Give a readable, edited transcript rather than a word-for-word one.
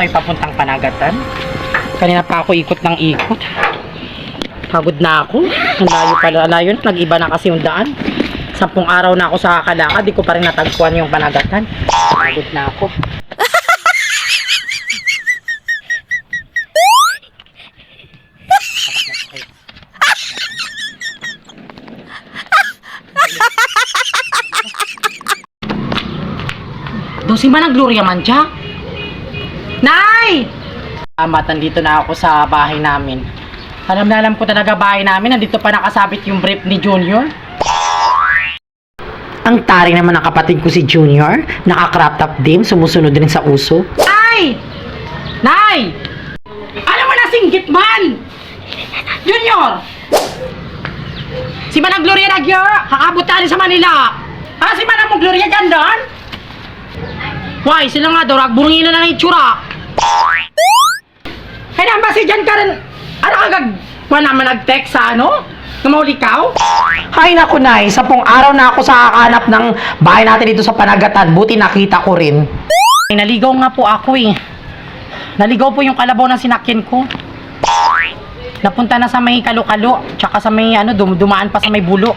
may papuntang Panagatan. Kanina pa ako ikot ng ikot. Pagod na ako. Ang layo pala, layo na. Nag-iba na kasi yung daan. 10 araw na ako sa kakalakad. Di ko pa rin natagpuan yung Panagatan. Pagod na ako. Doon si Manang Gloria man siya. Nay! Salamat, nandito na ako sa bahay namin. Alam na alam ko talaga bahay namin. Nandito pa nakasabit yung brief ni Junior. Ang taring naman ng kapatid ko si Junior. Naka-crop top din, sumusunod din sa uso. Nay! Nay! Alam mo na singgit man! Junior! Si Manang Gloria nagyo! Kakabot tayo sa Manila! Ah, si Manang Gloria dyan doon? Why, sila nga daw, ragbungin na ng itsura. Ay, naman ba si Jan ka rin? Ano kagag? Wala naman nag-text sa ano? Namahulikaw? Ay, naku, Nay. 10 araw na ako sa kakanap ng bahay natin dito sa Panagatan. Buti nakita ko rin. Ay, naligaw nga po ako eh. Naligaw po yung kalabaw ng sinakyan ko. Napunta na sa may Kalo-Kalo. Tsaka sa may ano, dumaan pa sa may Bulo.